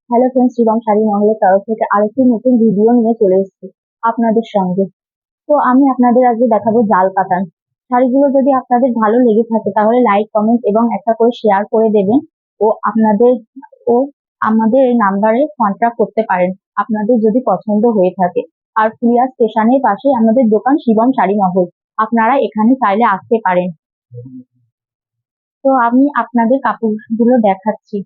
Hello friends, Shivam sari মহলের তরফ থেকে আরেকটি নতুন ভিডিও নিয়ে চলে এসেছি আপনাদের সঙ্গে। তো আমি আপনাদের আজকে দেখাবো জাল কাতান শাড়িগুলো। যদি আপনাদের ভালো লেগে থাকে তাহলে লাইক, কমেন্ট এবং একটা করে শেয়ার করে দেবেন। ও আপনাদের ও আমাদের এই নাম্বারে কন্ট্যাক্ট করতে পারেন আপনাদের যদি পছন্দ হয়ে থাকে। আর ফুলিয়া স্টেশনের পাশে আমাদের দোকান শিবম শাড়ি মহল, আপনারা এখানে চাইলে আসতে পারেন। তো আমি আপনাদের কাপড়গুলো দেখাচ্ছি।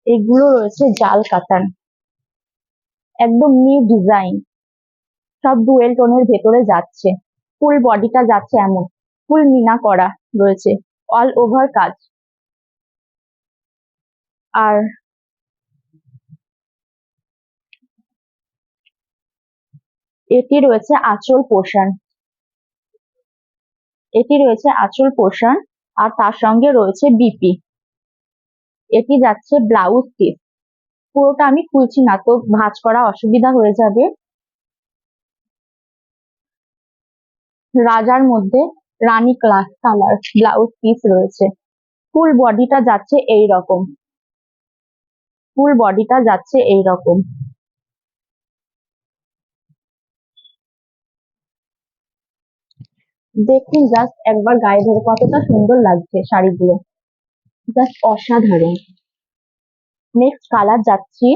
এগুলো রয়েছে জাল কাতান, একদম নিউ ডিজাইন, সব ডুয়েল টোনের ভেতরে যাচ্ছে। ফুল বডিটা যাচ্ছে এমন, ফুল মিনা করা রয়েছে, অল ওভার কাজ। আর এটি রয়েছে আঁচল পোর্শন, এটি রয়েছে আঁচল পোর্শন, আর তার সঙ্গে রয়েছে বিপি। এটি যাচ্ছে ব্লাউজ পিস। পুরোটা আমি খুলছি না, তো ভাঁজ করা অসুবিধা হয়ে যাবে। রাজার মধ্যে রানী কালার ব্লাউজ পিস রয়েছে। ফুল বডিটা যাচ্ছে এই রকম, ফুল বডিটা যাচ্ছে এই রকম। দেখুন, জাস্ট একবার গায়ে ধরে কতটা সুন্দর লাগছে শাড়িগুলো, জাস্ট অসাধারণ। নেক্সট কালার যাচ্ছি,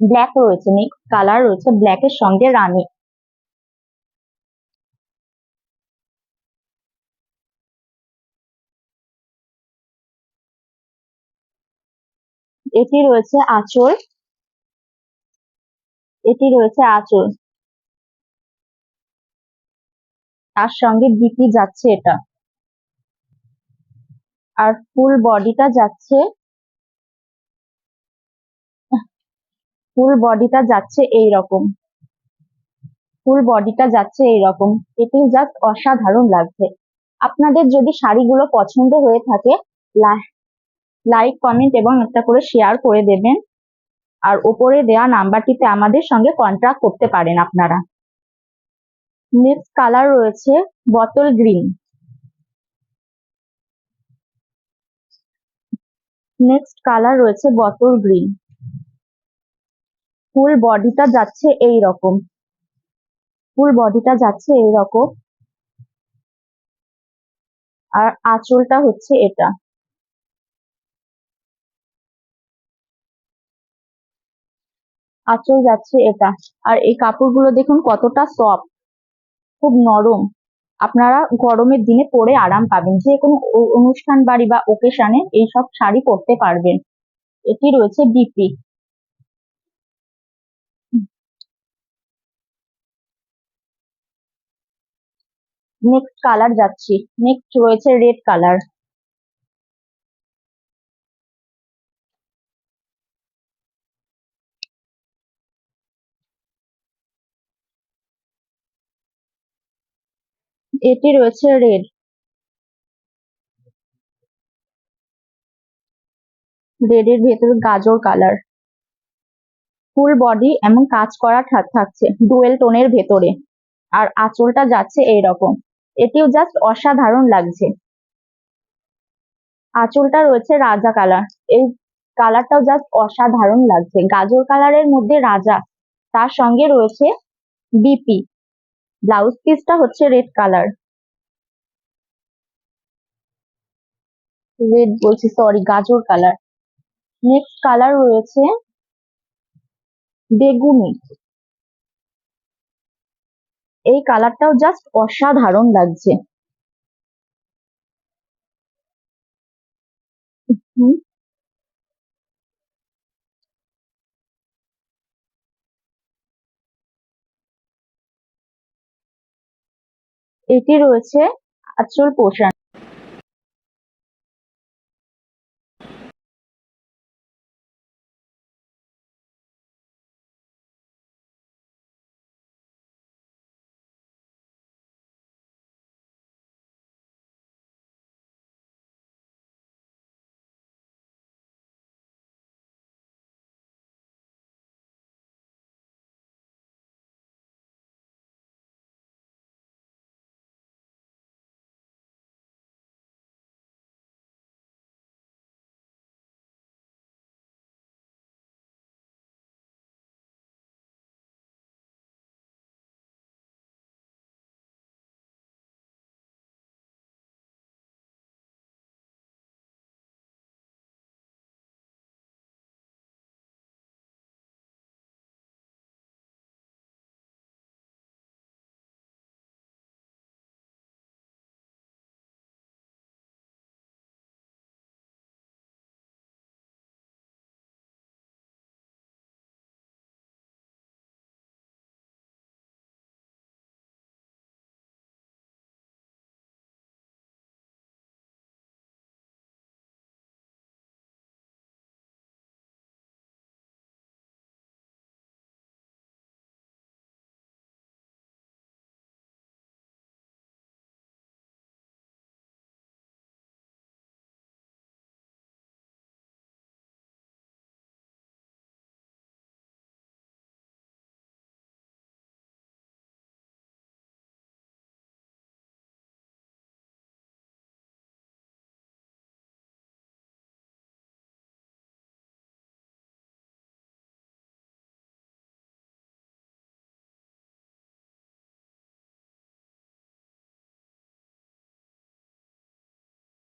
ব্ল্যাক রয়েছে, নেক্সট কালার রয়েছে ব্ল্যাকের সঙ্গে রানী। এটি রয়েছে আঁচল, এটি রয়েছে আঁচল, তার সঙ্গে বিপি যাচ্ছে এটা। আর ফুল বডিটা যাচ্ছে, ফুল বডিটা যাচ্ছে এইরকম, ফুল বডিটা যাচ্ছে এইরকম। এটি জাস্ট অসাধারণ লাগছে। আপনাদের যদি শাড়িগুলো পছন্দ হয়ে থাকে, লাইক, কমেন্ট এবং একটা করে শেয়ার করে দেবেন। আর ওপরে দেওয়া নাম্বারটিতে আমাদের সঙ্গে কন্ট্যাক্ট করতে পারেন আপনারা। নেক্সট কালার রয়েছে বটল গ্রিন, নেক্সট কালার রয়েছে বটল গ্রিন। ফুল বডিটা যাচ্ছে এই রকম, ফুল বডিটা যাচ্ছে এই রকম। আর আঁচলটা হচ্ছে এটা। আঁচল যাচ্ছে এটা। আর এই কাপড়গুলো দেখুন কতটা সফট, খুব নরম। আপনারা গরমের দিনে পরে আরাম পাবেন, যে কোনো অনুষ্ঠান বাড়ি বা ওকেশনে এইসব শাড়ি পরতে পারবেন। এটি রয়েছে বিপি। নেক্সট কালার যাচ্ছি, নেক্সট রয়েছে রেড কালার। এটি রয়েছে রেড, রেড এর ভেতরে গাজর কালার। ফুল বডি এমন কাজ করা থাকছে ডুয়েল টোনের ভেতরে। আর আঁচলটা যাচ্ছে এইরকম। এটিও জাস্ট অসাধারণ লাগছে। আঁচলটা রয়েছে রাজা কালার। এই কালারটাও জাস্ট অসাধারণ লাগছে, গাজর কালারের মধ্যে রাজা, তার সঙ্গে রয়েছে বিপি। ব্লাউজ পিসটা হচ্ছে রেড কালার, রেড বলছি, সরি, গাজর কালার। নেক্সট কালার রয়েছে বেগুনি। এই কালারটাও জাস্ট অসাধারণ লাগছে। হুম, এটি রয়েছে আঁচল পোর্শন।